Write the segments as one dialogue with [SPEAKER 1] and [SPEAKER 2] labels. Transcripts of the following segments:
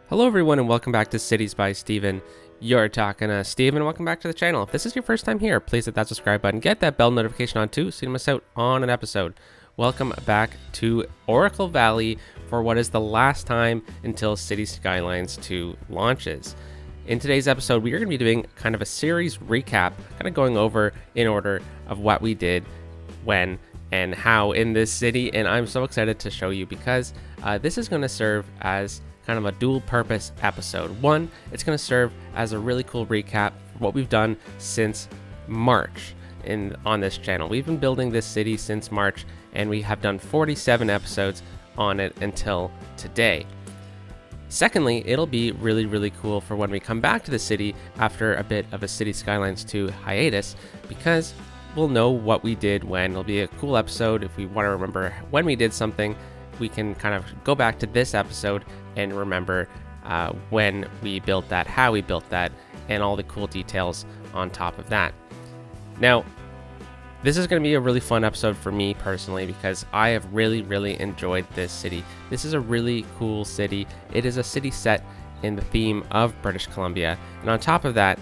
[SPEAKER 1] Hello everyone and welcome back to Cities by Steven. You're talking to Steven. Welcome back to the channel. If this is your first time here, please hit that subscribe button. Get that bell notification on too so you don't miss out on an episode. Welcome back to Oracle Valley for what is the last time until City Skylines 2 launches. In today's episode, we are going to be doing kind of a series recap, kind of going over in order of what we did, when, and how in this city. And I'm so excited to show you because this is going to serve as kind of a dual purpose episode. One, it's going to serve as a really cool recap for what we've done since March on this channel. We've been building this city since March and we have done 47 episodes on it until today. Secondly, it'll be really cool for when we come back to the city after a bit of a City Skylines 2 hiatus, because we'll know what we did when. It'll be a cool episode. If we want to remember when we did something, we can kind of go back to this episode and remember when we built that, how we built that, and all the cool details on top of that. Now, this is going to be a really fun episode for me personally because I have really enjoyed this city. This is a really cool city. It is a city set in the theme of British Columbia. And on top of that,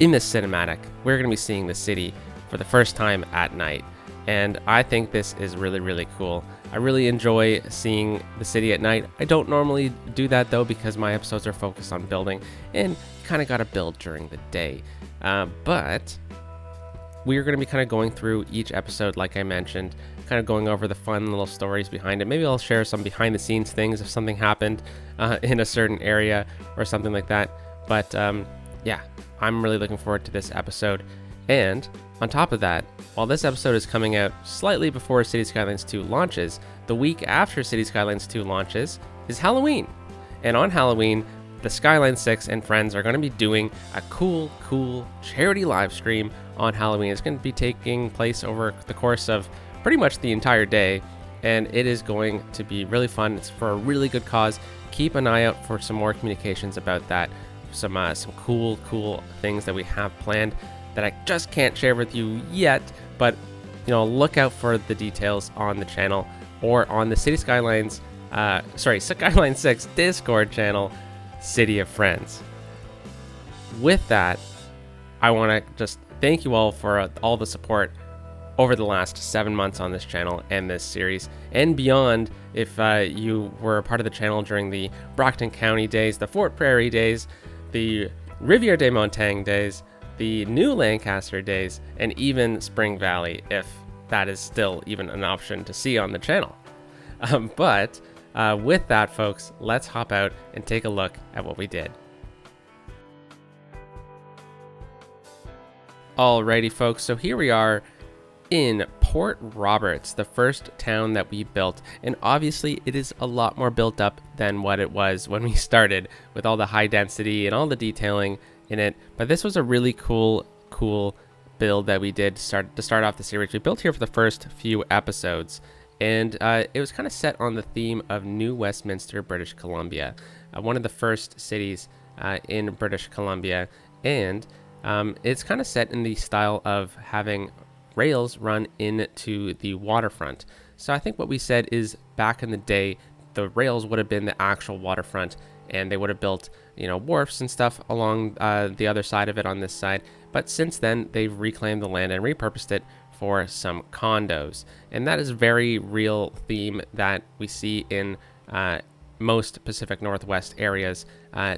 [SPEAKER 1] in this cinematic, we're going to be seeing the city for the first time at night. And I think this is really cool. I really enjoy seeing the city at night. I don't normally do that though because my episodes are focused on building and kind of got to build during the day. But we're going to be kind of going through each episode, like I mentioned, kind of going over the fun little stories behind it. Maybe I'll share some behind the scenes things if something happened in a certain area or something like that. But yeah, I'm really looking forward to this episode. And on top of that, while this episode is coming out slightly before City Skylines 2 launches, the week after City Skylines 2 launches is Halloween. And on Halloween, the Skylines 6 and friends are going to be doing a cool charity live stream on Halloween. It's going to be taking place over the course of pretty much the entire day, and it is going to be really fun. It's for a really good cause. Keep an eye out for some more communications about that. Some cool things that we have planned that I just can't share with you yet, but look out for the details on the channel or on the City Skylines, Skylines 6 Discord channel, City of Friends. With that, I want to just thank you all for all the support over the last 7 months on this channel and this series and beyond. If you were a part of the channel during the Brockton County days, the Fort Prairie days, the Riviere des Montagnes days, the New Lancaster days, and even Spring Valley, if that is still even an option to see on the channel. But with that, folks, let's hop out and take a look at what we did. Alrighty, folks, so here we are in Port Roberts, the first town that we built, and obviously it is a lot more built up than what it was when we started, with all the high density and all the detailing in it. But this was a really cool build that we did to start off the series. We built here for the first few episodes, and it was kind of set on the theme of New Westminster, British Columbia, one of the first cities in British Columbia. And it's kind of set in the style of having rails run into the waterfront. So I think what we said is back in the day, the rails would have been the actual waterfront, and they would have built, wharfs and stuff along the other side of it on this side. But since then, they've reclaimed the land and repurposed it for some condos. And that is a very real theme that we see in most Pacific Northwest areas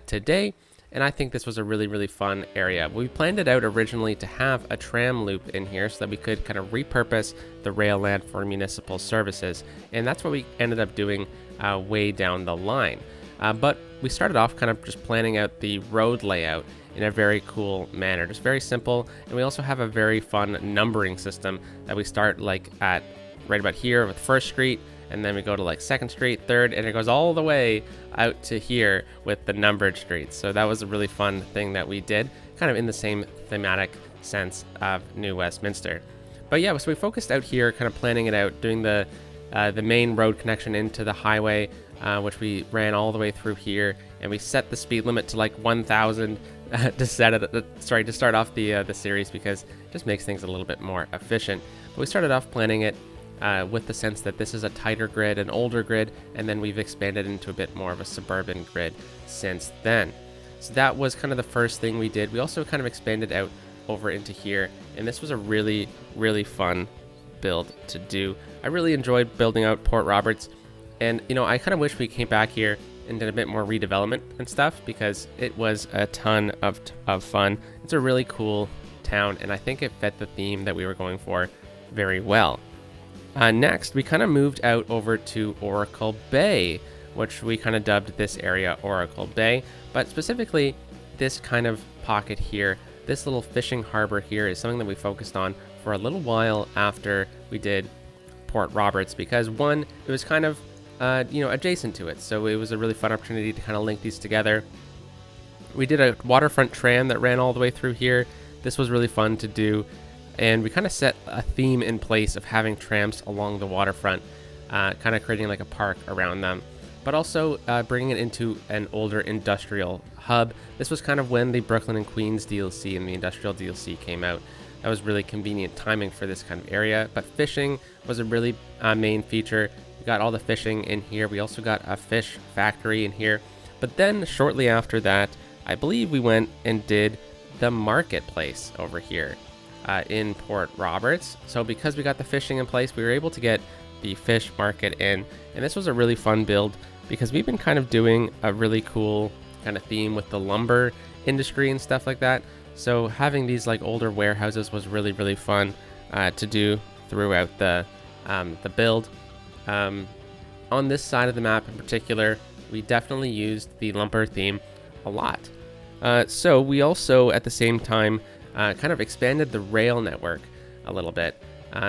[SPEAKER 1] today. And I think this was a really fun area. We planned it out originally to have a tram loop in here so that we could kind of repurpose the rail land for municipal services. And that's what we ended up doing way down the line. But we started off kind of just planning out the road layout in a very cool manner, just very simple. And we also have a very fun numbering system that we start like at right about here with 1st Street, and then we go to like 2nd Street, 3rd, and it goes all the way out to here with the numbered streets. So that was a really fun thing that we did, kind of in the same thematic sense of New Westminster. But yeah, so we focused out here, kind of planning it out, doing the main road connection into the highway, which we ran all the way through here, and we set the speed limit to like 1,000 to start off the series, because it just makes things a little bit more efficient. But we started off planning it with the sense that this is a tighter grid, an older grid, and then we've expanded into a bit more of a suburban grid since then. So that was kind of the first thing we did. We also kind of expanded out over into here, and this was a really, really fun build to do. I really enjoyed building out Port Roberts, and I kind of wish we came back here and did a bit more redevelopment and stuff, because it was a ton of fun. It's a really cool town, and I think it fit the theme that we were going for very well. Next, we kind of moved out over to Oracle Bay, which we kind of dubbed this area Oracle Bay, but specifically this kind of pocket here, this little fishing harbor here, is something that we focused on for a little while after we did Port Roberts, because one, it was kind of adjacent to it, so it was a really fun opportunity to kind of link these together. We did a waterfront tram that ran all the way through here. This was really fun to do, and we kind of set a theme in place of having trams along the waterfront, kind of creating like a park around them, but also bringing it into an older industrial hub. This was kind of when the Brooklyn and Queens DLC and the industrial DLC came out. That was really convenient timing for this kind of area, but fishing was a really main feature. We got all the fishing in here. We also got a fish factory in here, but then shortly after that, I believe we went and did the marketplace over here in Port Roberts. So because we got the fishing in place, we were able to get the fish market in, and this was a really fun build because we've been kind of doing a really cool kind of theme with the lumber industry and stuff like that. So having these like older warehouses was really, really fun to do throughout the build. On this side of the map in particular, we definitely used the lumber theme a lot. So we also at the same time kind of expanded the rail network a little bit.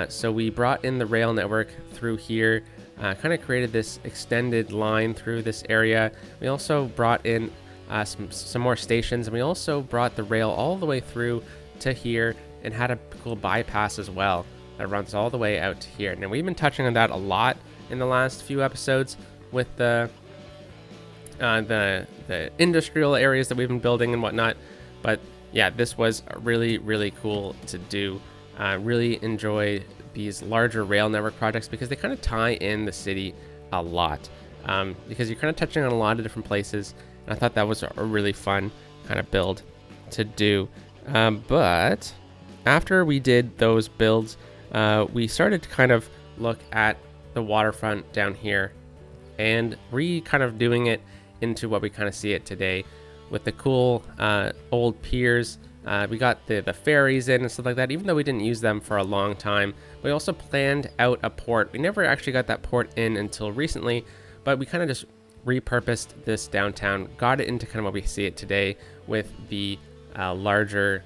[SPEAKER 1] So we brought in the rail network through here, kind of created this extended line through this area. We also brought in some more stations, and we also brought the rail all the way through to here and had a cool bypass as well that runs all the way out to here. Now we've been touching on that a lot in the last few episodes with the industrial areas that we've been building and whatnot, but yeah, this was really, really cool to do. Really enjoy these larger rail network projects because they kind of tie in the city a lot, because you're kind of touching on a lot of different places. And I thought that was a really fun kind of build to do. But after we did those builds, we started to kind of look at the waterfront down here and kind of doing it into what we kind of see it today with the cool old piers. We got the ferries in and stuff like that, even though we didn't use them for a long time. We also planned out a port. We never actually got that port in until recently, but we kind of just repurposed this downtown, got it into kind of what we see it today with the larger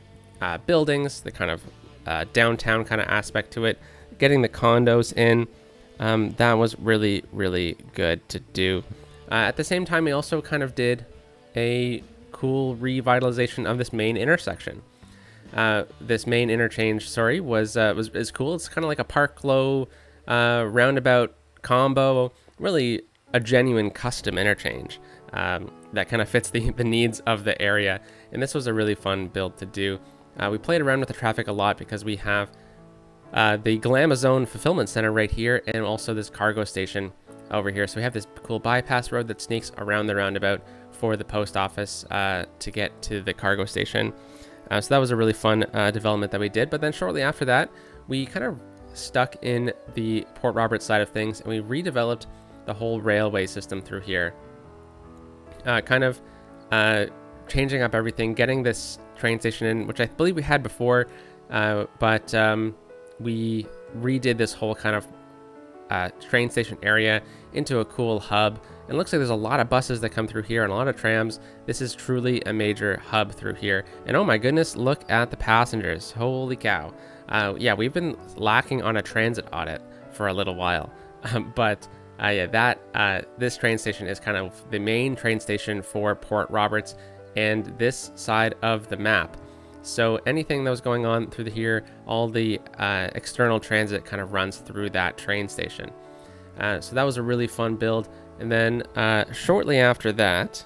[SPEAKER 1] buildings, the kind of downtown kind of aspect to it, getting the condos in. That was really, really good to do. At the same time, we also kind of did a cool revitalization of this main intersection. This main interchange, is cool. It's kind of like a Park Low roundabout combo, really a genuine custom interchange that kind of fits the needs of the area. And this was a really fun build to do. We played around with the traffic a lot because we have the Glamazone Fulfillment Center right here, and also this cargo station over here. So we have this cool bypass road that sneaks around the roundabout for the post office to get to the cargo station. So that was a really fun development that we did. But then shortly after that, we kind of stuck in the Port Roberts side of things, and we redeveloped the whole railway system through here. Kind of changing up everything, getting this train station in, which I believe we had before, but we redid this whole kind of train station area into a cool hub. It looks like there's a lot of buses that come through here and a lot of trams. This is truly a major hub through here. And oh my goodness, look at the passengers. Holy cow. Yeah, we've been lacking on a transit audit for a little while. But this train station is kind of the main train station for Port Roberts and this side of the map. So anything that was going on through here, all the external transit kind of runs through that train station. So that was a really fun build. And then shortly after that,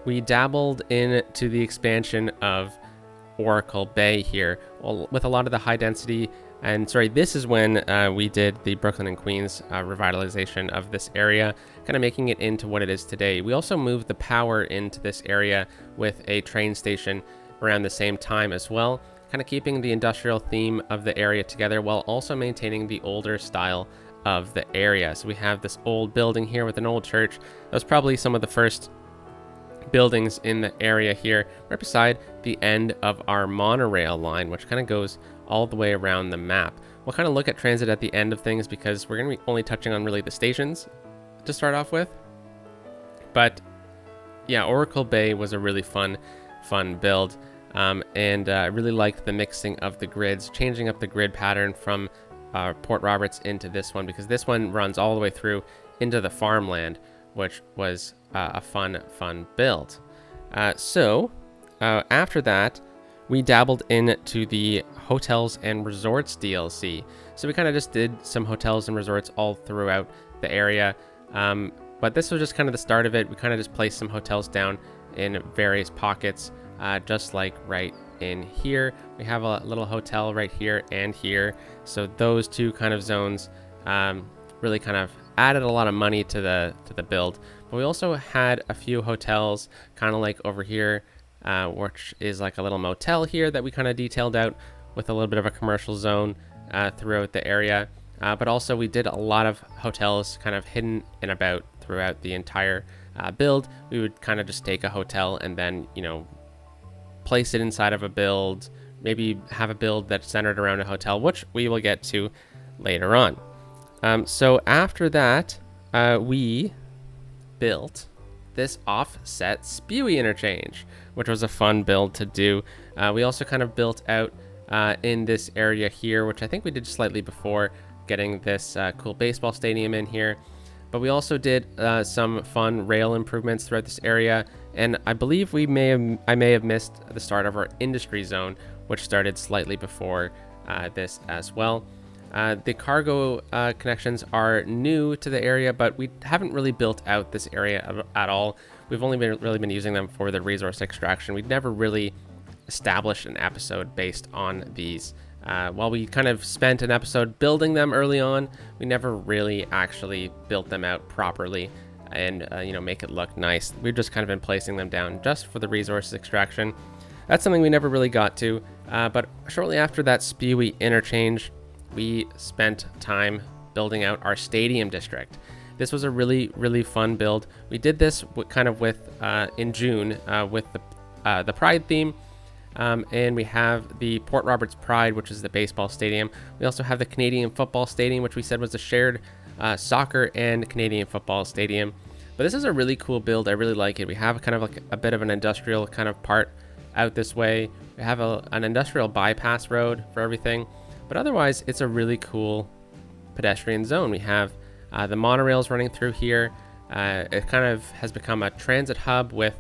[SPEAKER 1] we dabbled into the expansion of Oracle Bay here, with a lot of the high density And sorry, this is when we did the Brooklyn and Queens revitalization of this area, kind of making it into what it is today. We also moved the power into this area with a train station around the same time as well, kind of keeping the industrial theme of the area together while also maintaining the older style of the area. So we have this old building here with an old church. That was probably some of the first buildings in the area here, right beside the end of our monorail line, which kind of goes all the way around the map. We'll kind of look at transit at the end of things because we're going to be only touching on really the stations to start off with. But yeah, Oracle Bay was a really fun build. And I really liked the mixing of the grids, changing up the grid pattern from Port Roberts into this one, because this one runs all the way through into the farmland, which was a fun build. So after that, we dabbled into the hotels and resorts DLC. So we kind of just did some hotels and resorts all throughout the area. But this was just kind of the start of it. We kind of just placed some hotels down in various pockets, just like right in here. We have a little hotel right here and here. So those two kind of zones really kind of added a lot of money to the build. But we also had a few hotels kind of like over here, which is like a little motel here that we kind of detailed out with a little bit of a commercial zone throughout the area. But also we did a lot of hotels kind of hidden and about throughout the entire build. We would kind of just take a hotel and then, place it inside of a build, maybe have a build that's centered around a hotel, which we will get to later on. So after that, we built this offset spewey interchange, which was a fun build to do. We also kind of built out in this area here, which I think we did slightly before getting this cool baseball stadium in here. But we also did some fun rail improvements throughout this area, and I believe I may have missed the start of our industry zone, which started slightly before this as well. The cargo connections are new to the area, but we haven't really built out this area at all. We've only really been using them for the resource extraction. We've never really established an episode based on these. While we kind of spent an episode building them early on, we never really actually built them out properly and make it look nice. We've just kind of been placing them down just for the resource extraction. That's something we never really got to. But shortly after that spewy interchange, we spent time building out our stadium district. This was a really fun build. We did this in June with the Pride theme. And we have the Port Roberts Pride, which is the baseball stadium. We also have the Canadian football stadium, which we said was a shared soccer and Canadian football stadium. But this is a really cool build. I really like it. We have kind of like a bit of an industrial kind of part out this way. We have an industrial bypass road for everything. But otherwise, it's a really cool pedestrian zone. We have the monorails running through here. It kind of has become a transit hub with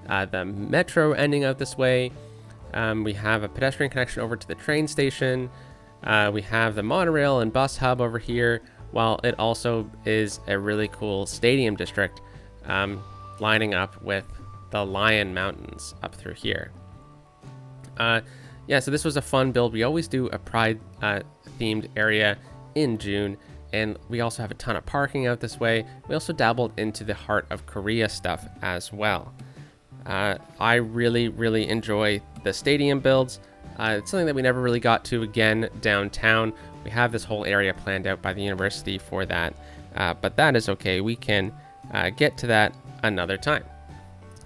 [SPEAKER 1] the metro ending out this way. We have a pedestrian connection over to the train station. We have the monorail and bus hub over here, while it also is a really cool stadium district lining up with the Lion Mountains up through here. So this was a fun build. We always do a Pride themed area in June, and we also have a ton of parking out this way. We also dabbled into the Heart of Korea stuff as well. I really enjoy the stadium builds. It's something that we never really got to again downtown. We have this whole area planned out by the university for that, but that is okay. We can get to that another time.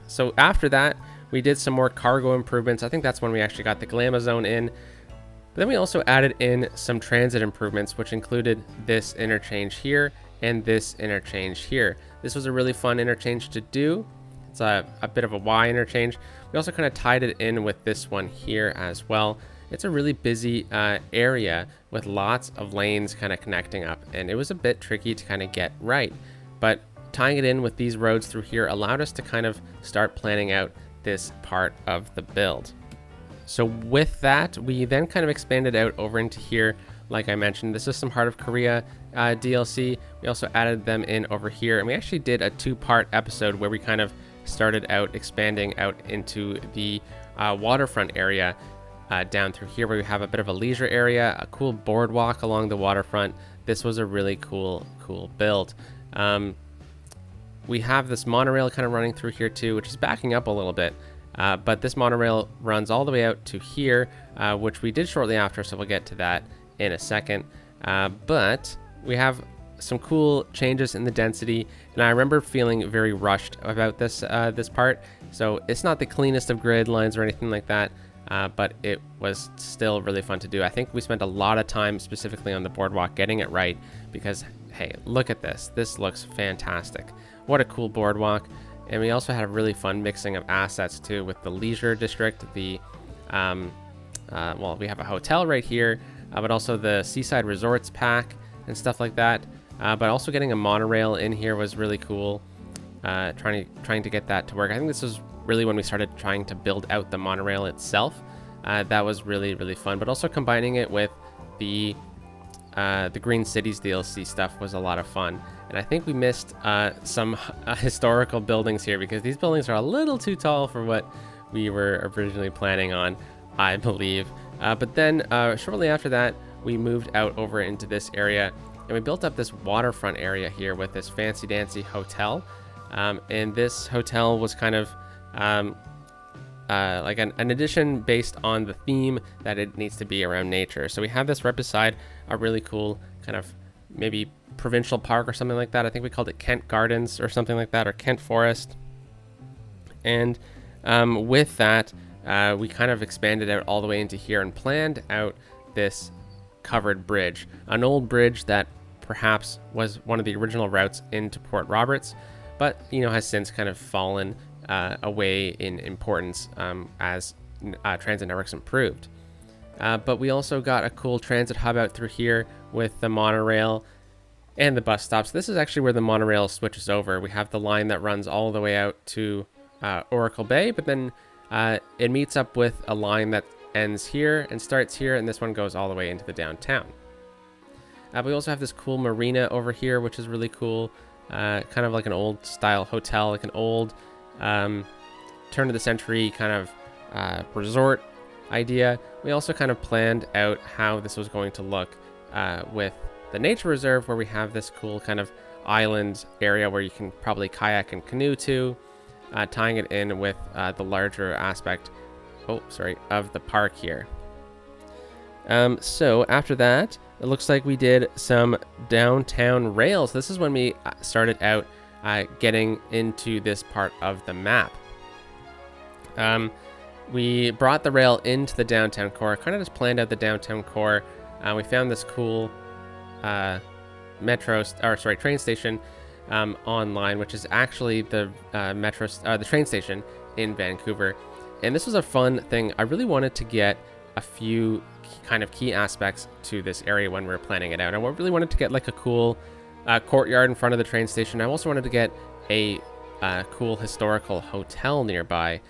[SPEAKER 1] So after that, we did some more cargo improvements. I think that's when we actually got the Glama Zone in. But then we also added in some transit improvements, which included this interchange here and this interchange here. This was a really fun interchange to do. It's a bit of a Y interchange. We also kind of tied it in with this one here as well. It's a really busy area with lots of lanes kind of connecting up, and it was a bit tricky to kind of get right. But tying it in with these roads through here allowed us to kind of start planning out this part of the build. So with that, we then kind of expanded out over into here. Like I mentioned, this is some Heart of Korea DLC. We also added them in over here, and we actually did a 2-part episode where we kind of started out expanding out into the waterfront area. down through here where we have a bit of a leisure area, a cool boardwalk along the waterfront. This was a really cool build. We have this monorail kind of running through here too, which is backing up a little bit. But this monorail runs all the way out to here, which we did shortly after, so we'll get to that in a second. But we have some cool changes in the density, and I remember feeling very rushed about this this part. So it's not the cleanest of grid lines or anything like that, but it was still really fun to do. I think we spent a lot of time specifically on the boardwalk getting it right, because hey, look at this. This looks fantastic. What a cool boardwalk. And we also had a really fun mixing of assets too, with the leisure district, the well, we have a hotel right here, but also the seaside resorts pack and stuff like that. But also getting a monorail in here was really cool. Trying to get that to work. I think this was really when we started trying to build out the monorail itself. That was really fun. But also combining it with the Green Cities DLC stuff was a lot of fun. And I think we missed some historical buildings here, because these buildings are a little too tall for what we were originally planning on, I believe. But then shortly after that, we moved out over into this area, and we built up this waterfront area here with this fancy dancy hotel. And this hotel was kind of like an addition based on the theme that it needs to be around nature. So we have this right beside a really cool kind of maybe provincial park or something like that. I think we called it Kent Gardens or something like that, or Kent Forest. And with that, we kind of expanded out all the way into here and planned out this covered bridge, an old bridge that perhaps was one of the original routes into Port Roberts, but has since kind of fallen away in importance as transit networks improved. But we also got a cool transit hub out through here with the monorail and the bus stops. This is actually where the monorail switches over. We have the line that runs all the way out to Oracle Bay, but then it meets up with a line that ends here and starts here, and this one goes all the way into the downtown. We also have this cool marina over here, which is really cool. Kind of like an old style hotel, like an old turn of the century kind of resort idea. We also kind of planned out how this was going to look with the nature reserve, where we have this cool kind of island area where you can probably kayak and canoe to, tying it in with the larger aspect of the park here. So after that, it looks like we did some downtown rails. This is when we started out getting into this part of the map. We brought the rail into the downtown core, kind of just planned out the downtown core. We found this cool train station online, which is actually the the train station in Vancouver. And this was a fun thing. I really wanted to get a few kind of key aspects to this area when we were planning it out. I really wanted to get like a cool courtyard in front of the train station. I also wanted to get a cool historical hotel nearby.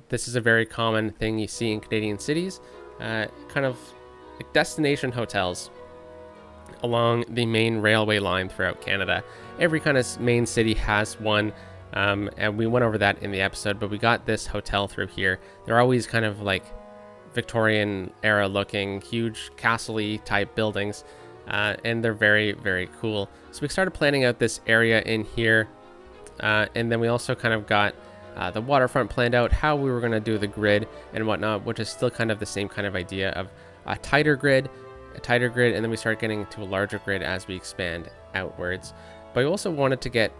[SPEAKER 1] This is a very common thing you see in Canadian cities, kind of like destination hotels along the main railway line throughout Canada. Every kind of main city has one, and we went over that in the episode, but we got this hotel through here. They're always kind of like Victorian era looking, huge castle-y type buildings, and they're very cool. So we started planning out this area in here, and then we also kind of got the waterfront planned out, how we were going to do the grid and whatnot, which is still kind of the same kind of idea of a tighter grid, and then we start getting to a larger grid as we expand outwards. But we also wanted to get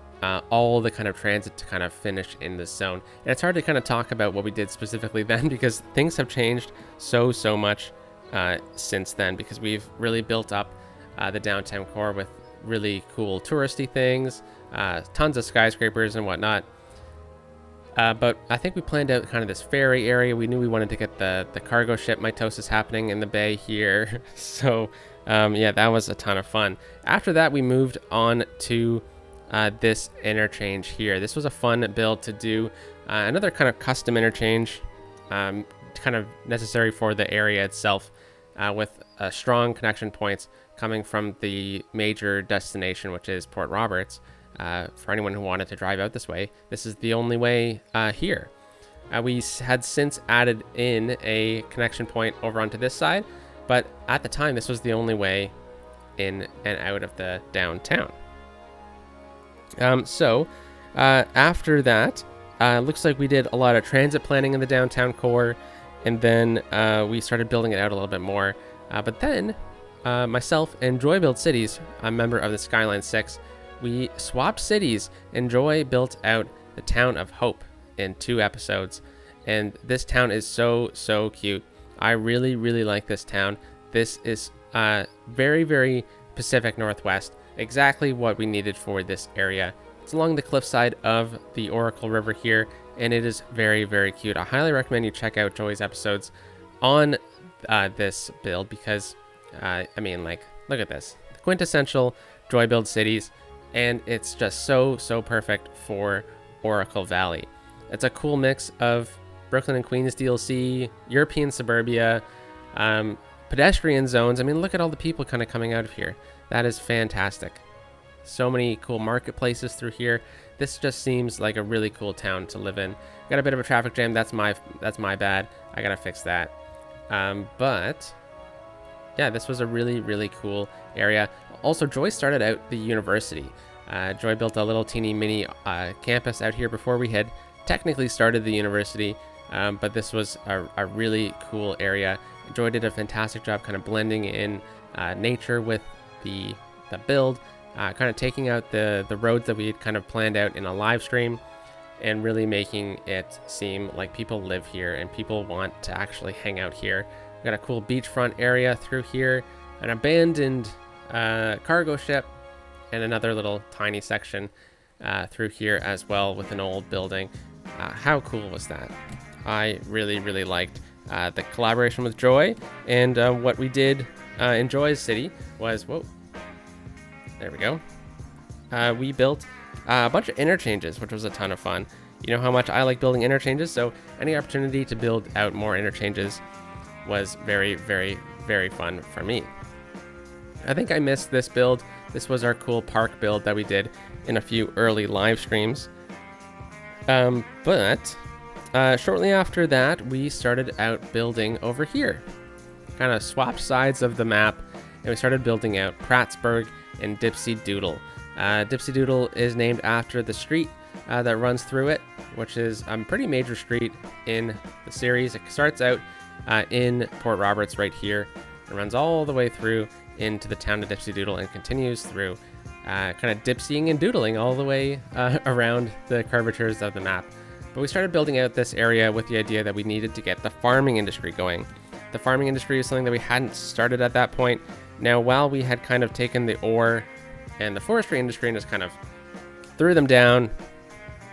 [SPEAKER 1] all the kind of transit to kind of finish in this zone. And it's hard to kind of talk about what we did specifically then, because things have changed so much since then, because we've really built up the downtown core with really cool touristy things, tons of skyscrapers and whatnot. But I think we planned out kind of this ferry area. We knew we wanted to get the cargo ship mitosis happening in the bay here. So yeah, that was a ton of fun. After that, we moved on to this interchange here. This was a fun build to do. Another kind of custom interchange, kind of necessary for the area itself, with strong connection points coming from the major destination, which is Port Roberts. For anyone who wanted to drive out this way, this is the only way here. Had since added in a connection point over onto this side, but at the time this was the only way in and out of the downtown. After that, looks like we did a lot of transit planning in the downtown core, and then we started building it out a little bit more. But then myself and Joy Build Cities, a member of the Skylines 6, we swapped cities, and Joy built out the town of Hope in 2 episodes. And this town is so cute. I really like this town. This is very, very Pacific Northwest, exactly what we needed for this area. It's along the cliffside of the Oracle River here, and it is very cute. I highly recommend you check out Joy's episodes on this build, because I mean, like, look at this, the quintessential Joy Build Cities, and it's just so perfect for Oracle Valley. It's a cool mix of Brooklyn and Queens DLC, European suburbia, pedestrian zones. I mean, look at all the people kind of coming out of here. That is fantastic. So many cool marketplaces through here. This just seems like a really cool town to live in. Got a bit of a traffic jam. That's my bad. I gotta fix that. But yeah, this was a really cool area. Also, Joy started out the university. Joy built a little teeny mini campus out here before we had technically started the university, but this was a really cool area. Joy did a fantastic job kind of blending in nature with the build, kind of taking out the roads that we had kind of planned out in a live stream, and really making it seem like people live here and people want to actually hang out here. We got a cool beachfront area through here, an abandoned cargo ship, and another little tiny section through here as well with an old building. How cool was that? I really liked the collaboration with Joy, and what we did in Joy's city was, whoa, there we go. We built a bunch of interchanges, which was a ton of fun. You know how much I like building interchanges, so any opportunity to build out more interchanges was very fun for me. I think I missed this build. This was our cool park build that we did in a few early live streams. But shortly after that, we started out building over here. Kind of swapped sides of the map, and we started building out Prattsburg and Dipsy Doodle. Dipsy Doodle is named after the street that runs through it, which is a pretty major street in the series. It starts out in Port Roberts right here and runs all the way through into the town of Dipsy Doodle and continues through, kind of dipsying and doodling all the way around the curvatures of the map. But we started building out this area with the idea that we needed to get the farming industry going. The farming industry is something that we hadn't started at that point. Now, while we had kind of taken the ore and the forestry industry and just kind of threw them down,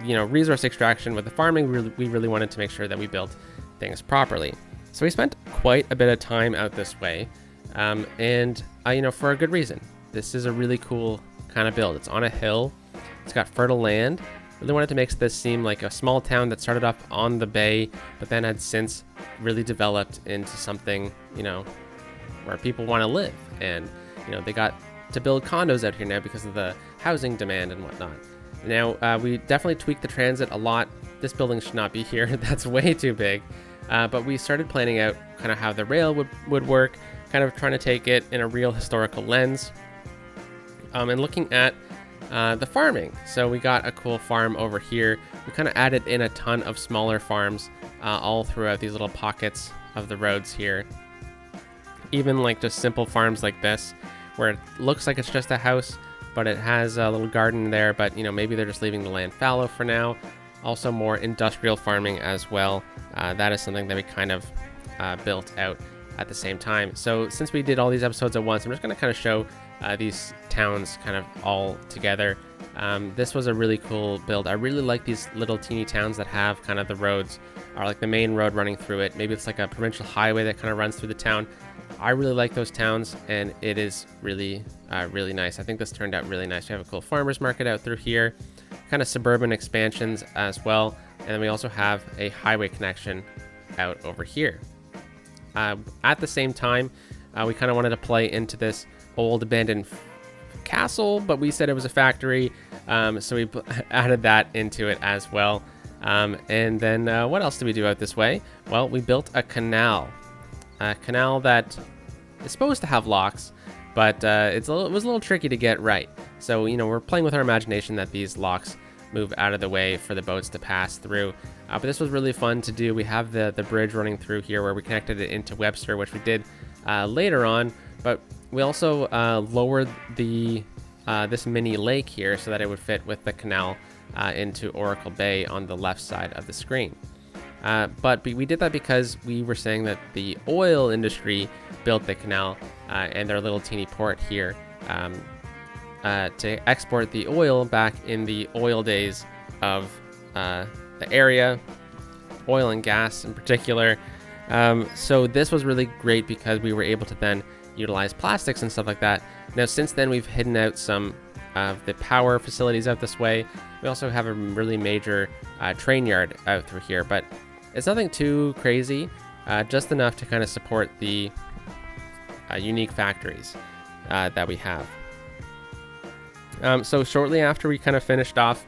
[SPEAKER 1] you know, resource extraction, with the farming, we really wanted to make sure that we built things properly. So we spent quite a bit of time out this way, and you know, for a good reason. This is a really cool kind of build. It's on a hill. It's got fertile land. Really wanted to make this seem like a small town that started off on the bay, but then had since really developed into something, you know, where people want to live. And, you know, they got to build condos out here now because of the housing demand and whatnot. Now, we definitely tweaked the transit a lot. This building should not be here. That's way too big. But we started planning out kind of how the rail would work, kind of trying to take it in a real historical lens, and looking at the farming. So we got a cool farm over here. We kind of added in a ton of smaller farms all throughout these little pockets of the roads here. Even like just simple farms like this, where it looks like it's just a house, but it has a little garden there, but you know, maybe they're just leaving the land fallow for now. Also more industrial farming as well. That is something that we kind of built out at the same time. So since we did all these episodes at once, I'm just going to kind of show these towns kind of all together. This was a really cool build. I really like these little teeny towns that have kind of the roads, or like the main road running through it. Maybe it's like a provincial highway that kind of runs through the town. I really like those towns, and it is really, really nice. I think this turned out really nice. We have a cool farmer's market out through here, kind of suburban expansions as well. And then we also have a highway connection out over here. At the same time, we kind of wanted to play into this old abandoned castle, but we said it was a factory, so we added that into it as well. And then what else did we do out this way? Well, we built a canal that is supposed to have locks, but it was a little tricky to get right. So, we're playing with our imagination that these locks move out of the way for the boats to pass through. But this was really fun to do. We have the bridge running through here where we connected it into Webster, which we did later on, but we also lowered this mini lake here so that it would fit with the canal into Oracle Bay on the left side of the screen. But we did that because we were saying that the oil industry built the canal and their little teeny port here to export the oil back in the oil days of the area, oil and gas in particular. So this was really great because we were able to then utilize plastics and stuff like that. Now, since then, we've hidden out some of the power facilities out this way. We also have a really major train yard out through here, but it's nothing too crazy, just enough to kind of support the unique factories that we have. So shortly after we kind of finished off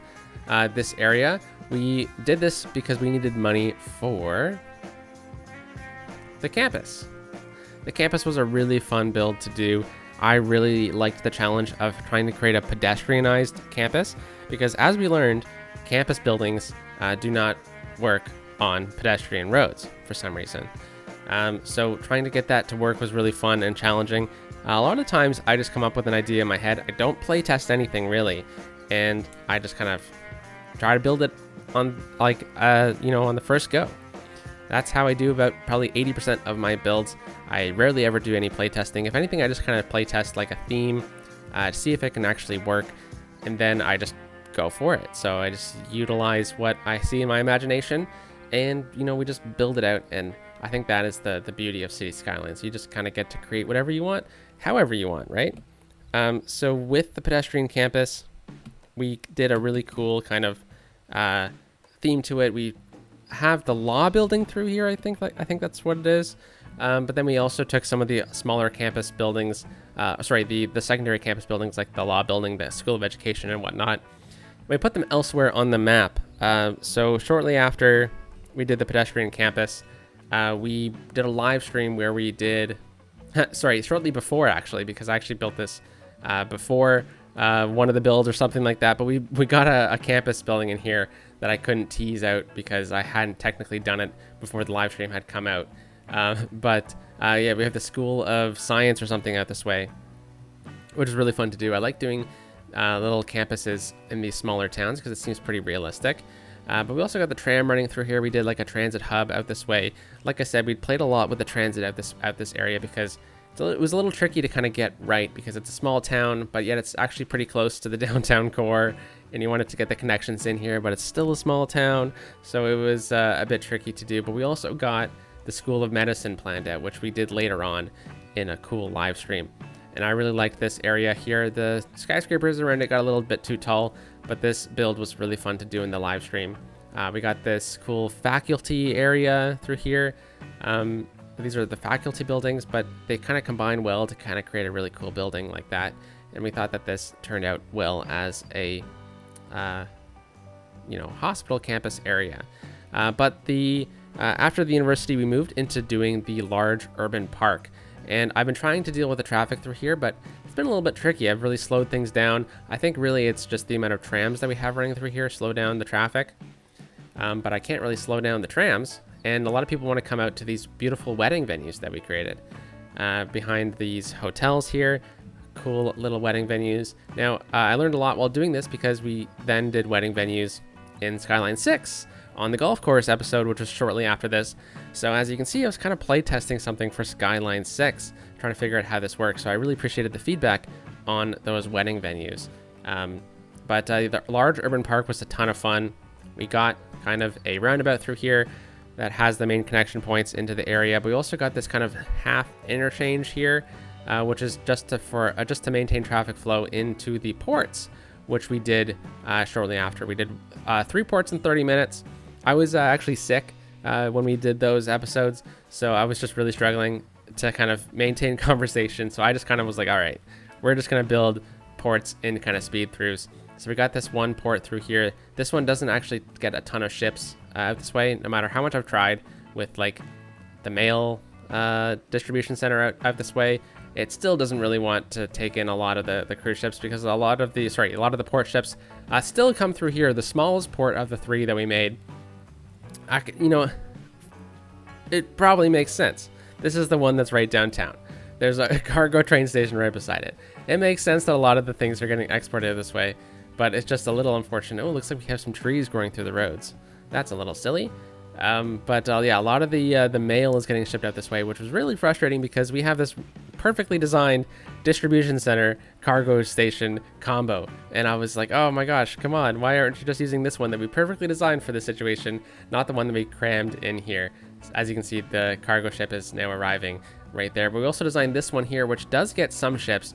[SPEAKER 1] this area, we did this because we needed money for the campus. The campus was a really fun build to do. I really liked the challenge of trying to create a pedestrianized campus because, as we learned, campus buildings do not work on pedestrian roads for some reason. So trying to get that to work was really fun and challenging. A lot of times I just come up with an idea in my head. I don't play test anything really, and I just kind of try to build it on on the first go. That's how I do about probably 80% of my builds. I rarely ever do any play testing. If anything, I just kind of play test like a theme to see if it can actually work, and then I just go for it. So I just utilize what I see in my imagination, and we just build it out. And I think that is the beauty of City Skylines. You just kind of get to create whatever you want, however you want, right? So with the pedestrian campus, we did a really cool kind of theme to it. We have the law building through here. I think that's what it is. But then we also took some of the smaller campus buildings, the secondary campus buildings like the law building, the School of Education and whatnot. We put them elsewhere on the map. So shortly after we did the pedestrian campus, we did a live stream where we did, shortly before actually, because I actually built this before one of the builds or something like that. But we got a campus building in here that I couldn't tease out because I hadn't technically done it before the live stream had come out. But we have the School of Science or something out this way, which is really fun to do. I like doing little campuses in these smaller towns because it seems pretty realistic. But we also got the tram running through here. We did like a transit hub out this way. Like I said, we played a lot with the transit out this area because it was a little tricky to kind of get right because it's a small town, but yet it's actually pretty close to the downtown core, and you wanted to get the connections in here, but it's still a small town, so it was a bit tricky to do. But we also got the School of Medicine planned out, which we did later on in a cool live stream. And I really liked this area here. The skyscrapers around it got a little bit too tall, but this build was really fun to do in the live stream. We got this cool faculty area through here. These are the faculty buildings, but they kind of combine well to kind of create a really cool building like that. And we thought that this turned out well as a, hospital campus area. But after the university, we moved into doing the large urban park. And I've been trying to deal with the traffic through here, but it's been a little bit tricky. I've really slowed things down. I think really it's just the amount of trams that we have running through here slow down the traffic. But I can't really slow down the trams. And a lot of people want to come out to these beautiful wedding venues that we created behind these hotels here. Cool little wedding venues. Now, I learned a lot while doing this because we then did wedding venues in Skyline 6 on the golf course episode, which was shortly after this. So as you can see, I was kind of play testing something for Skyline 6, trying to figure out how this works. So I really appreciated the feedback on those wedding venues. But the large urban park was a ton of fun. We got kind of a roundabout through here that has the main connection points into the area. But we also got this kind of half interchange here, which is just to maintain traffic flow into the ports, which we did shortly after. We did 3 ports in 30 minutes. I was actually sick when we did those episodes, so I was just really struggling to kind of maintain conversation. So I just kind of was like, all right, we're just going to build ports in kind of speed throughs. So we got this one port through here. This one doesn't actually get a ton of ships out this way, no matter how much I've tried with like the mail distribution center out this way. It still doesn't really want to take in a lot of the cruise ships, because a lot of the port ships still come through here. The smallest port of the 3 that we made, it probably makes sense. This is the one that's right downtown. There's a cargo train station right beside it. It makes sense that a lot of the things are getting exported this way, but it's just a little unfortunate. Oh, it looks like we have some trees growing through the roads. That's a little silly. But yeah, a lot of the mail is getting shipped out this way, which was really frustrating because we have this perfectly designed distribution center cargo station combo, and I was like, oh my gosh, come on, why aren't you just using this one that we perfectly designed for this situation, not the one that we crammed in here? As you can see, the cargo ship is now arriving right there. But we also designed this one here, which does get some ships,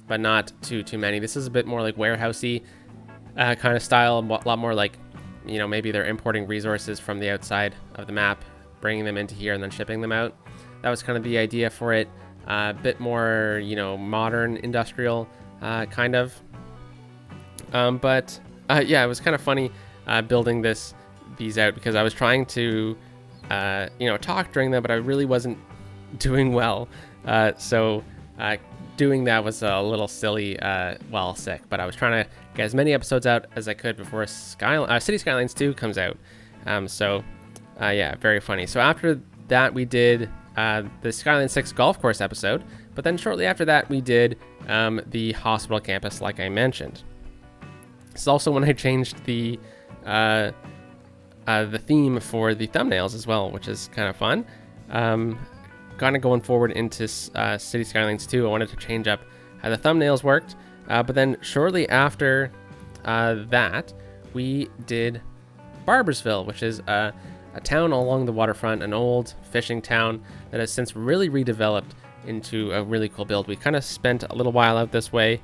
[SPEAKER 1] but not too many. This is a bit more like warehousey kind of style, a lot more like, maybe they're importing resources from the outside of the map, bringing them into here and then shipping them out. That was kind of the idea for it. A bit more, modern industrial kind of. But yeah, it was kind of funny building these out, because I was trying to, talk during them, but I really wasn't doing well. So doing that was a little silly while sick, but I was trying to get as many episodes out as I could before City Skylines 2 comes out. Yeah, very funny. So after that, we did the Skylines 6 golf course episode, but then shortly after that, we did the hospital campus, like I mentioned. This is also when I changed the theme for the thumbnails as well, which is kind of fun. Kind of going forward into City Skylines 2, I wanted to change up how the thumbnails worked, but then shortly after that, we did Barbersville, which is a town along the waterfront, an old fishing town that has since really redeveloped into a really cool build. We kind of spent a little while out this way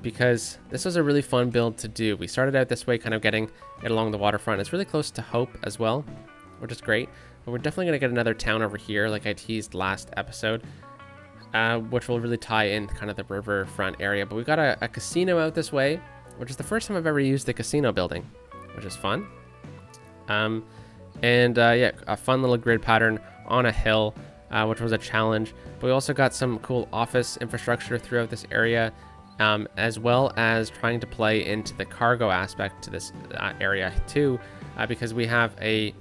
[SPEAKER 1] because this was a really fun build to do. We started out this way, kind of getting it along the waterfront. It's really close to Hope as well, which is great. But we're definitely going to get another town over here, like I teased last episode, which will really tie in kind of the riverfront area. But we've got a casino out this way, which is the first time I've ever used the casino building, which is fun. Yeah, a fun little grid pattern on a hill, which was a challenge. But we also got some cool office infrastructure throughout this area, as well as trying to play into the cargo aspect to this area too, because we have a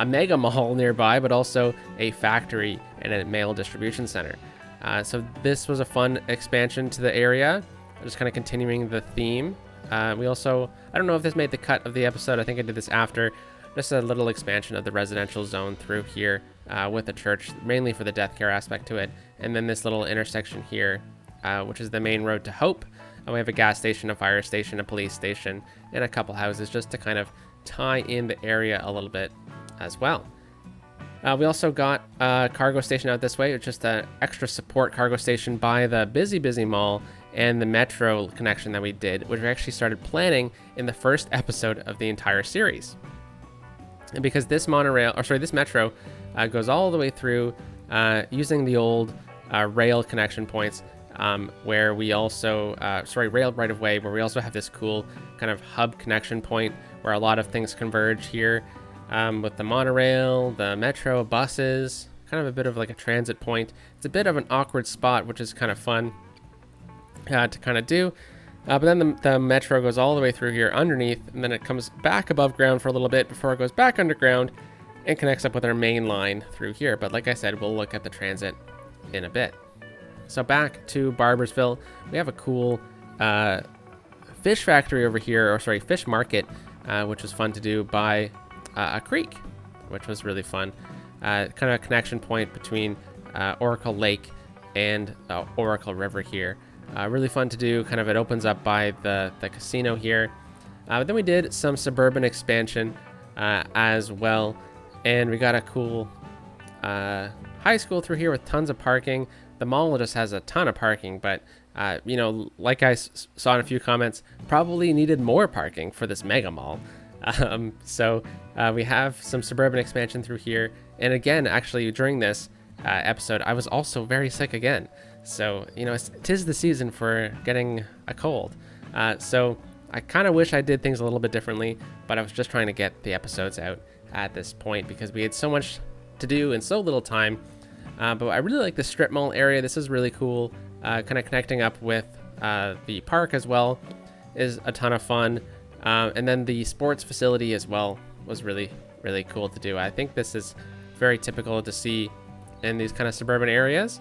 [SPEAKER 1] mega mall nearby, but also a factory and a mail distribution center. So this was a fun expansion to the area, just kind of continuing the theme. We also, I don't know if this made the cut of the episode, I think I did this after, just a little expansion of the residential zone through here with the church, mainly for the death care aspect to it. And then this little intersection here, which is the main road to Hope. And we have a gas station, a fire station, a police station, and a couple houses, just to kind of tie in the area a little bit as well. We also got a cargo station out this way. It's just an extra support cargo station by the busy mall and the metro connection that we did, which we actually started planning in the first episode of the entire series. And because this metro goes all the way through using the old rail connection points, where we also, rail right of way, where we also have this cool kind of hub connection point where a lot of things converge here. With the monorail, the metro, buses, kind of a bit of like a transit point. It's a bit of an awkward spot, which is kind of fun to kind of do. But then the metro goes all the way through here underneath, and then it comes back above ground for a little bit before it goes back underground and connects up with our main line through here. But like I said, we'll look at the transit in a bit. So back to Barbersville, we have a cool fish factory over here, fish market, which was fun to do by a creek, which was really fun. Kind of a connection point between Oracle Lake and Oracle River here. Really fun to do. Kind of it opens up by the casino here. But then we did some suburban expansion as well, and we got a cool high school through here with tons of parking. The mall just has a ton of parking, but like I saw in a few comments, probably needed more parking for this mega mall. So we have some suburban expansion through here. And again, actually, during this episode, I was also very sick again. So, tis the season for getting a cold. So I kind of wish I did things a little bit differently, but I was just trying to get the episodes out at this point because we had so much to do in so little time. But I really like the strip mall area. This is really cool. Kind of connecting up with the park as well is a ton of fun. And then the sports facility as well was really, really cool to do. I think this is very typical to see in these kind of suburban areas.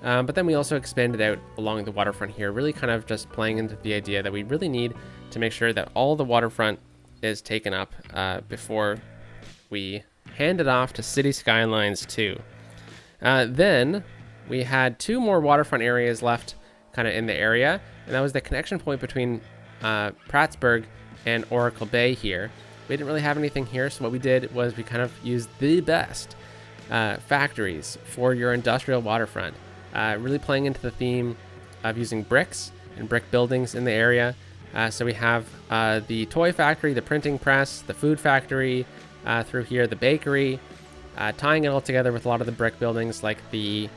[SPEAKER 1] But then we also expanded out along the waterfront here, really kind of just playing into the idea that we really need to make sure that all the waterfront is taken up before we hand it off to City Skylines 2. Then we had 2 more waterfront areas left kind of in the area, and that was the connection point between Prattsburg and Oracle Bay here. We didn't really have anything here, so what we did was we kind of used the best factories for your industrial waterfront, really playing into the theme of using bricks and brick buildings in the area. So we have the toy factory, the printing press, the food factory through here, the bakery, tying it all together with a lot of the brick buildings like the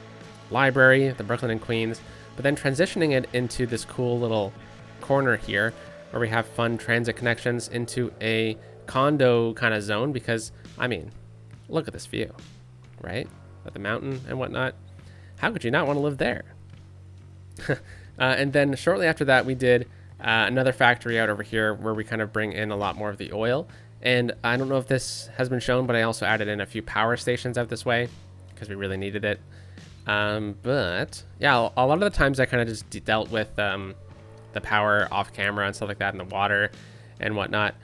[SPEAKER 1] library, the Brooklyn and Queens, but then transitioning it into this cool little corner here where we have fun transit connections into a condo kind of zone because, I mean, look at this view, right? With the mountain and whatnot. How could you not want to live there? And then shortly after that, we did another factory out over here where we kind of bring in a lot more of the oil. And I don't know if this has been shown, but I also added in a few power stations out this way because we really needed it. But yeah, a lot of the times I kind of just dealt with the power off camera and stuff like that, and the water and whatnot.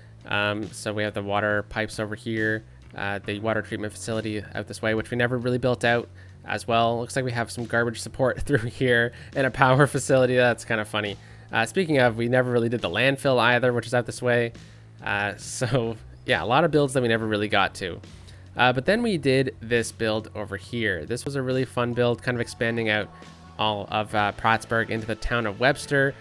[SPEAKER 1] So we have the water pipes over here, the water treatment facility out this way, which we never really built out as well. Looks like we have some garbage support through here and a power facility. That's kind of funny. Speaking of, we never really did the landfill either, which is out this way. So yeah, a lot of builds that we never really got to. But then we did this build over here. This was a really fun build, kind of expanding out all of Prattsburg into the town of Webster,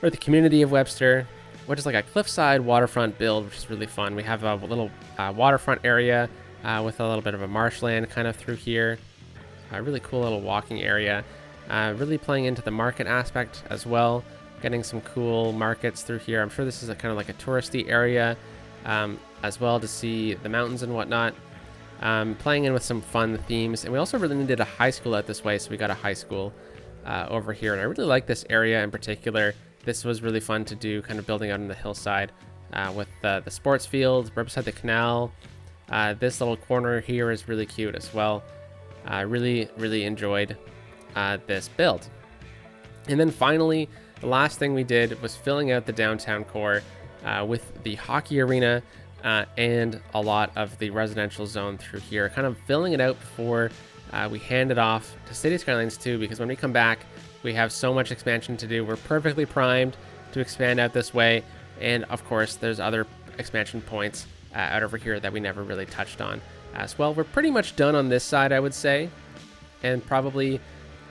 [SPEAKER 1] or the community of Webster, which is like a cliffside waterfront build, which is really fun. We have a little waterfront area with a little bit of a marshland kind of through here. A really cool little walking area. Really playing into the market aspect as well. Getting some cool markets through here. I'm sure this is a kind of like a touristy area as well to see the mountains and whatnot. Playing in with some fun themes. And we also really needed a high school out this way, so we got a high school over here. And I really like this area in particular. This was really fun to do, kind of building out on the hillside with the sports field right beside the canal. This little corner here is really cute as well. I really enjoyed this build. And then finally, the last thing we did was filling out the downtown core with the hockey arena and a lot of the residential zone through here, kind of filling it out before we hand it off to City Skylines 2, because when we come back, we have so much expansion to do. We're perfectly primed to expand out this way. And of course, there's other expansion points out over here that we never really touched on as well. We're pretty much done on this side, I would say. And probably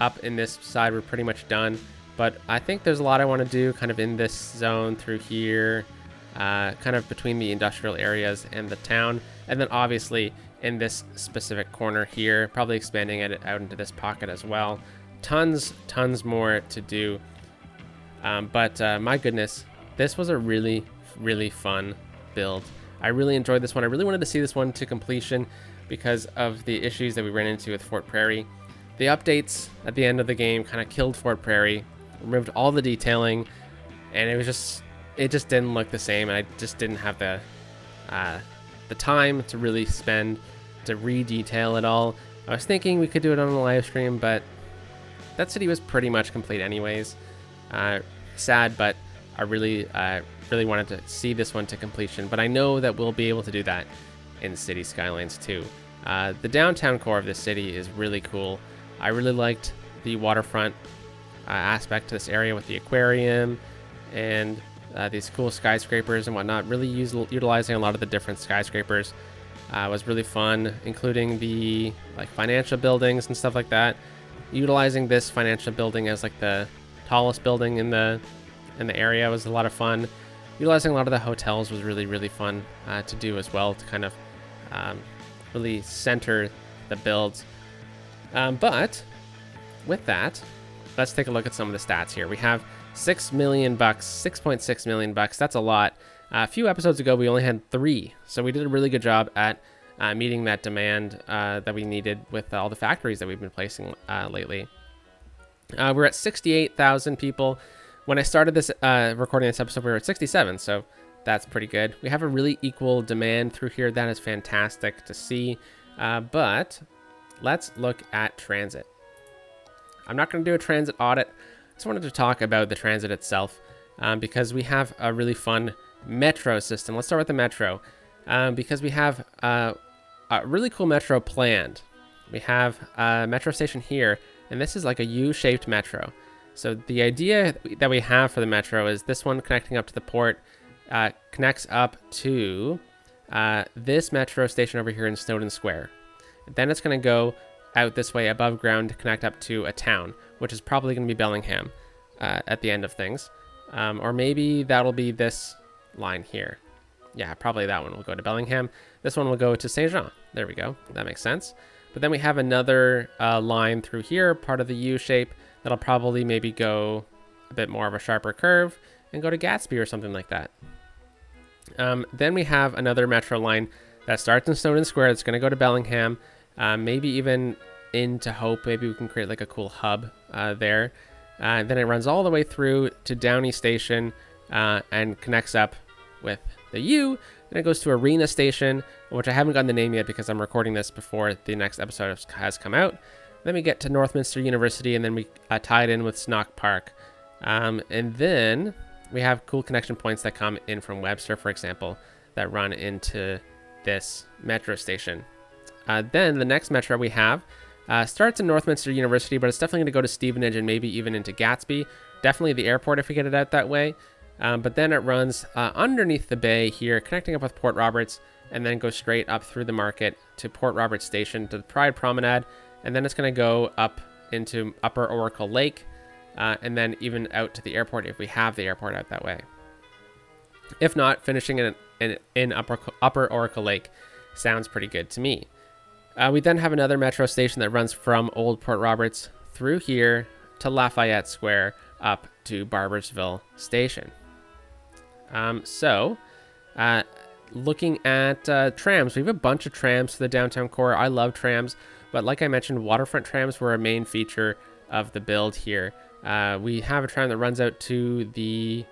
[SPEAKER 1] up in this side, we're pretty much done. But I think there's a lot I want to do kind of in this zone through here, kind of between the industrial areas and the town. And then obviously in this specific corner here, probably expanding it out into this pocket as well. Tons more to do. But my goodness, this was a really fun build. I really enjoyed this one. I really wanted to see this one to completion because of the issues that we ran into with Fort Prairie. The updates at the end of the game kind of killed Fort Prairie, removed all the detailing, and it just didn't look the same, and I just didn't have the time to really spend to re-detail it all. I was thinking we could do it on a live stream, but that city was pretty much complete anyways. Sad, but I really wanted to see this one to completion, but I know that we'll be able to do that in City Skylines 2. The downtown core of this city is really cool. I really liked the waterfront aspect to this area with the aquarium and these cool skyscrapers and whatnot. Really utilizing a lot of the different skyscrapers was really fun, including the financial buildings and stuff like that. Utilizing this financial building as the tallest building in the area was a lot of fun. Utilizing a lot of the hotels was really fun to do as well, to kind of really center the builds. But with that, let's take a look at some of the stats here. We have $6 million, 6.6 million bucks. That's a lot. A few episodes ago, we only had 3, so we did a really good job at meeting that demand that we needed with all the factories that we've been placing lately. We're at 68,000 people. When I started this recording this episode, we were at 67, so that's pretty good. We have a really equal demand through here. That is fantastic to see. But let's look at transit. I'm not going to do a transit audit. I just wanted to talk about the transit itself because we have a really fun metro system. Let's start with the metro because we have a really cool metro planned. We have a metro station here, and this is like a U-shaped metro. So the idea that we have for the metro is this one connecting up to the port connects up to this metro station over here in Snowden Square. Then it's going to go out this way above ground to connect up to a town, which is probably going to be Bellingham at the end of things. Or maybe that'll be this line here. Yeah, probably that one will go to Bellingham. This one will go to Saint Jean. There we go. That makes sense. But then we have another line through here, part of the U shape, that'll probably maybe go a bit more of a sharper curve and go to Gatsby or something like that. Then we have another metro line that starts in Snowden Square. It's going to go to Bellingham, maybe even into Hope. Maybe we can create like a cool hub there. Then it runs all the way through to Downey Station and connects up with the U. Then it goes to Arena Station, which I haven't gotten the name yet because I'm recording this before the next episode has come out. Then we get to Northminster University, and then we tie it in with Snock Park. And then we have cool connection points that come in from Webster, for example, that run into this metro station. Then the next metro we have starts in Northminster University, but it's definitely going to go to Stevenage and maybe even into Gatsby. Definitely the airport if we get it out that way. But then it runs underneath the bay here, connecting up with Port Roberts, and then goes straight up through the market to Port Roberts Station to the Pride Promenade. And then it's going to go up into Upper Oracle Lake, and then even out to the airport if we have the airport out that way. If not, finishing in Upper Oracle Lake sounds pretty good to me. We then have another metro station that runs from Old Port Roberts through here to Lafayette Square up to Barbersville Station. Looking at trams, we have a bunch of trams to the downtown core. I love trams, but like I mentioned, waterfront trams were a main feature of the build here. We have a tram that runs out to the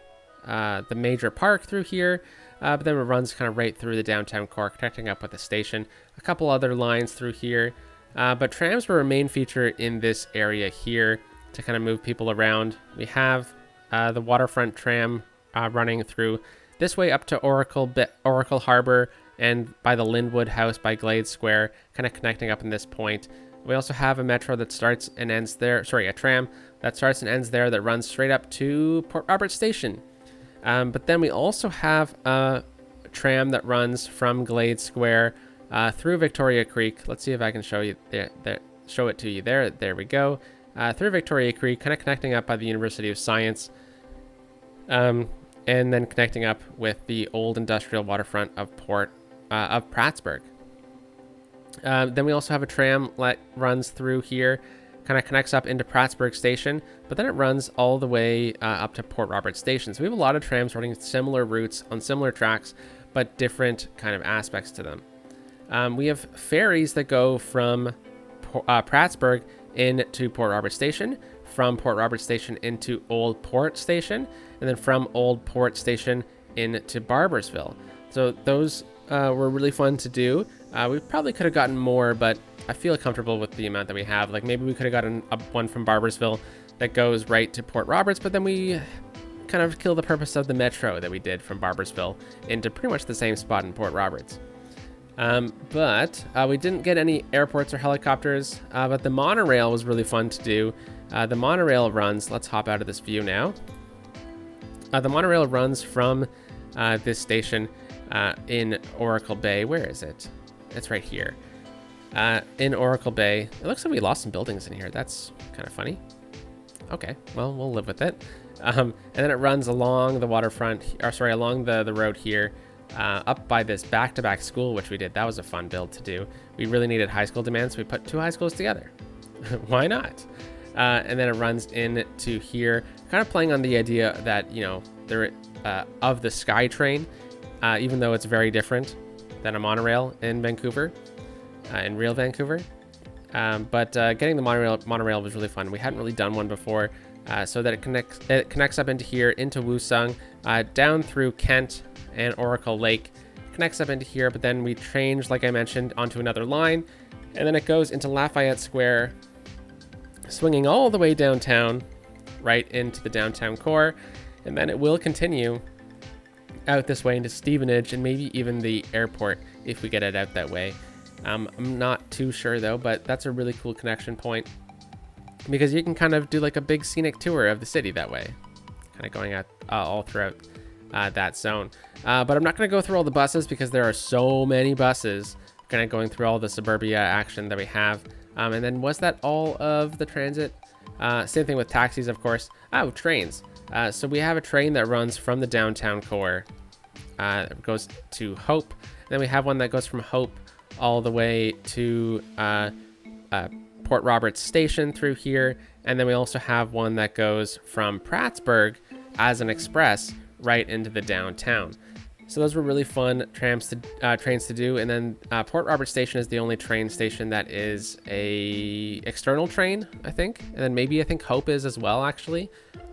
[SPEAKER 1] major park through here, but then it runs kind of right through the downtown core, connecting up with the station. A couple other lines through here, but trams were a main feature in this area here to kind of move people around. We have the waterfront tram running through this way up to Oracle Harbor and by the Linwood House by Glade Square, kind of connecting up in this point. We also have a metro that starts and ends there, a tram that starts and ends there that runs straight up to Port Roberts Station. But then we also have a tram that runs from Glade Square through Victoria Creek. Let's see if I can show you show it to you there. There we go. Through Victoria Creek, kind of connecting up by the University of Science, and then connecting up with the old industrial waterfront of Prattsburg. Then we also have a tram that runs through here, kind of connects up into Prattsburg Station, but then it runs all the way up to Port Roberts Station. So we have a lot of trams running similar routes on similar tracks, but different kind of aspects to them. We have ferries that go from Prattsburg into Port Roberts Station, from Port Roberts Station into Old Port Station, and then from Old Port Station into Barbersville. So those were really fun to do. We probably could have gotten more, but I feel comfortable with the amount that we have. Like maybe we could have gotten one from Barbersville that goes right to Port Roberts, but then we kind of kill the purpose of the metro that we did from Barbersville into pretty much the same spot in Port Roberts. But we didn't get any airports or helicopters, but the monorail was really fun to do. The monorail runs, let's hop out of this view now. The monorail runs from this station in Oracle Bay. Where is it? It's right here. In Oracle Bay. It looks like we lost some buildings in here. That's kind of funny. Okay, well, we'll live with it. And then it runs along the waterfront, along the road here, up by this back-to-back school, which we did. That was a fun build to do. We really needed high school demand, so we put two high schools together. Why not? and then it runs into here, kind of playing on the idea that, you know, there of the Sky Train, even though it's very different than a monorail in Vancouver, in real Vancouver. But getting the monorail was really fun. We hadn't really done one before, so that it connects up into here, into Woosung, down through Kent and Oracle Lake, connects up into here, but then we change, like I mentioned, onto another line, and then it goes into Lafayette Square, swinging all the way downtown, right into the downtown core, and then it will continue out this way into Stevenage and maybe even the airport if we get it out that way. I'm not too sure though, but that's a really cool connection point because you can kind of do like a big scenic tour of the city that way, kind of going out all throughout that zone. But I'm not going to go through all the buses because there are so many buses kind of going through all the suburbia action that we have. And then was that all of the transit? Same thing with taxis, of course. Oh, trains. So we have a train that runs from the downtown core, goes to Hope. Then we have one that goes from Hope all the way to Port Roberts Station through here. And then we also have one that goes from Prattsburg as an express right into the downtown. So those were really fun trains to do. And then Port Roberts Station is the only train station that is a external train, I think. And then maybe I think Hope is as well, actually.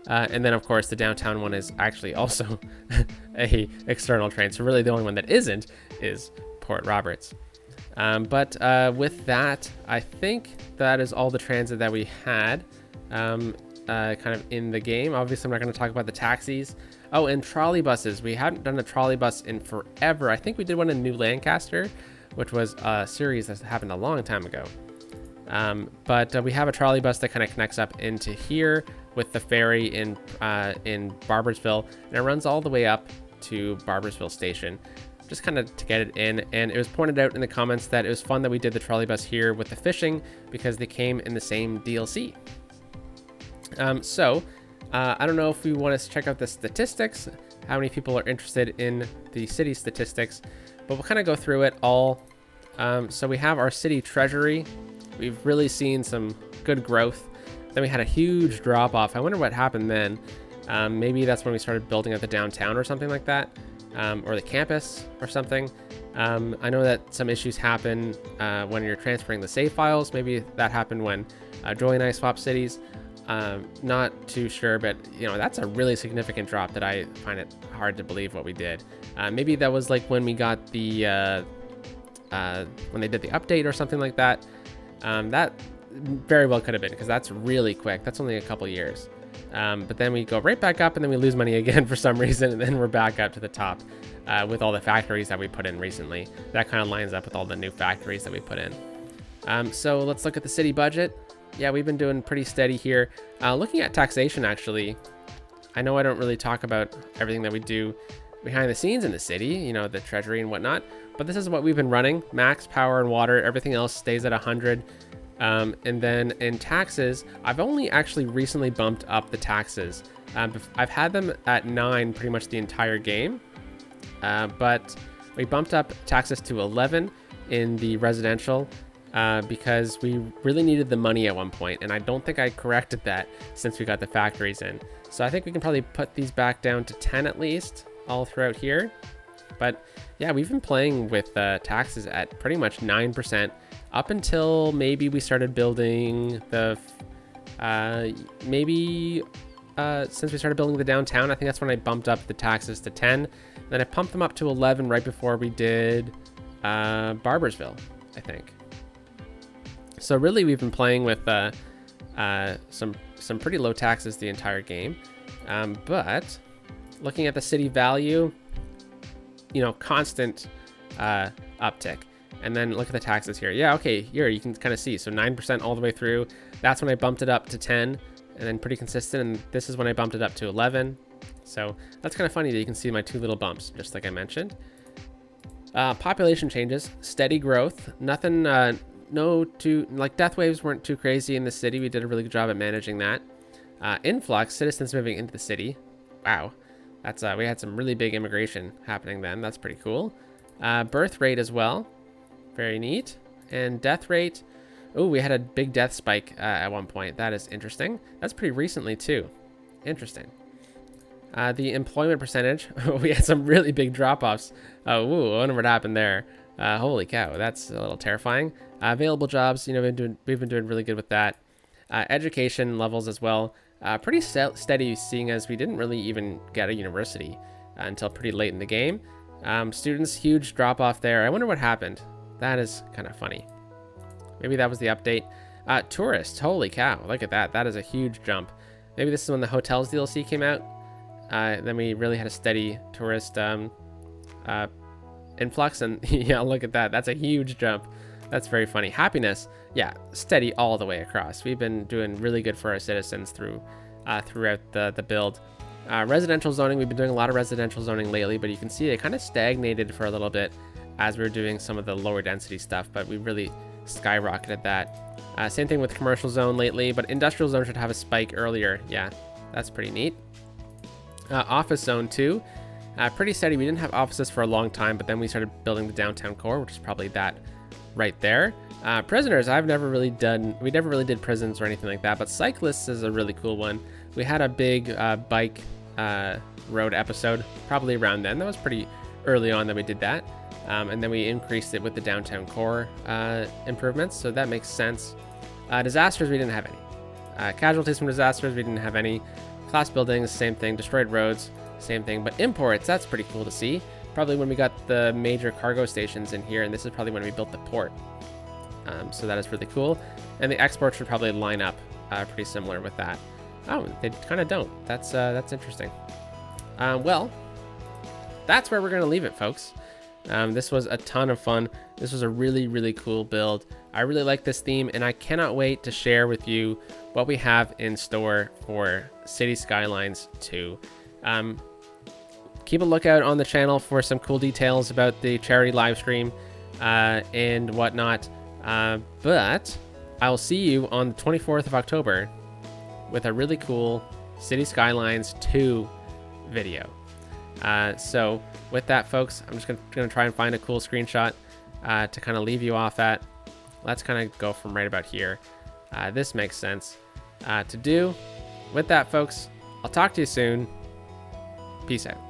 [SPEAKER 1] And then of course the downtown one is actually also a external train. So really the only one that isn't is Port Roberts. But with that, I think that is all the transit that we had kind of in the game. Obviously, I'm not going to talk about the taxis. Oh, and trolley buses. We hadn't done a trolley bus in forever. I think we did one in New Lancaster, which was a series that happened a long time ago. But we have a trolley bus that kind of connects up into here with the ferry in Barbersville, and it runs all the way up to Barbersville Station, just kind of to get it in. And it was pointed out in the comments that it was fun that we did the trolley bus here with the fishing because they came in the same DLC. I don't know if we want to check out the statistics, how many people are interested in the city statistics, but we'll kind of go through it all. So we have our city treasury. We've really seen some good growth. Then we had a huge drop off. I wonder what happened then. Maybe that's when we started building at the downtown or something like that, or the campus or something. I know that some issues happen when you're transferring the save files. Maybe that happened when Joey and I swapped cities. Not too sure, but you know, that's a really significant drop that I find it hard to believe what we did. Maybe that was like when we got the when they did the update or something like that. That very well could have been, because that's really quick. That's only a couple years. But then we go right back up and then we lose money again for some reason, and then we're back up to the top with all the factories that we put in recently. That kind of lines up with all the new factories that we put in. So let's look at the city budget. Yeah, we've been doing pretty steady here. Looking at taxation, actually, I know I don't really talk about everything that we do behind the scenes in the city, you know, the treasury and whatnot, but this is what we've been running. Max power and water, everything else stays at 100. And then in taxes, I've only actually recently bumped up the taxes. I've had them at 9 pretty much the entire game, but we bumped up taxes to 11 in the residential because we really needed the money at one point, and I don't think I corrected that since we got the factories in. So I think we can probably put these back down to 10 at least all throughout here. But yeah, we've been playing with taxes at pretty much 9% up until maybe we started building the since we started building the downtown. I think that's when I bumped up the taxes to 10. Then I pumped them up to 11 right before we did Barbersville, I think. So really, we've been playing with some pretty low taxes the entire game. But looking at the city value, you know, constant uptick. And then look at the taxes here. Yeah, okay, here you can kind of see. So 9% all the way through. That's when I bumped it up to 10, and then pretty consistent. And this is when I bumped it up to 11. So that's kind of funny that you can see my two little bumps, just like I mentioned. Population changes, steady growth. Nothing, like death waves weren't too crazy in the city. We did a really good job at managing that. Influx, citizens moving into the city. Wow, that's we had some really big immigration happening then. That's pretty cool. Birth rate as well. Very neat. And death rate, Oh, we had a big death spike at one point. That is interesting. That's pretty recently too. Interesting. The employment percentage, we had some really big drop-offs. Ooh, I wonder what happened there. Holy cow, that's a little terrifying. Available jobs, you know, we've been doing really good with that. Education levels as well, pretty steady, seeing as we didn't really even get a university until pretty late in the game. Students, huge drop-off there. I wonder what happened. That is kind of funny. Maybe that was the update. Tourists, holy cow, look at that. That is a huge jump. Maybe this is when the hotels DLC came out. Then we really had a steady tourist influx, and yeah, look at that. That's a huge jump. That's very funny. Happiness, yeah, steady all the way across. We've been doing really good for our citizens throughout the build. Residential zoning, we've been doing a lot of residential zoning lately, but you can see it kind of stagnated for a little bit as we were doing some of the lower density stuff, but we really skyrocketed that. Same thing with commercial zone lately, but industrial zone should have a spike earlier. Yeah, that's pretty neat. Office zone too, pretty steady. We didn't have offices for a long time, but then we started building the downtown core, which is probably that right there. Prisoners, we never really did prisons or anything like that, but cyclists is a really cool one. We had a big bike road episode probably around then. That was pretty early on that we did that. And then we increased it with the downtown core improvements, so that makes sense. Disasters, we didn't have any. Casualties from disasters, we didn't have any. Class buildings, same thing. Destroyed roads, same thing. But imports, that's pretty cool to see. Probably when we got the major cargo stations in here, and this is probably when we built the port. So that is really cool. And the exports should probably line up pretty similar with that. Oh, they kind of don't. That's interesting. Well, that's where we're going to leave it, folks. This was a ton of fun. This was a really, really cool build. I really like this theme, and I cannot wait to share with you what we have in store for City Skylines 2. Keep a lookout on the channel for some cool details about the charity live stream and whatnot. But I'll see you on the 24th of October with a really cool City Skylines 2 video. So with that, folks, I'm just gonna try and find a cool screenshot to kind of leave you off at. Let's kind of go from right about here. This makes sense to do. With that, folks, I'll talk to you soon. Peace out.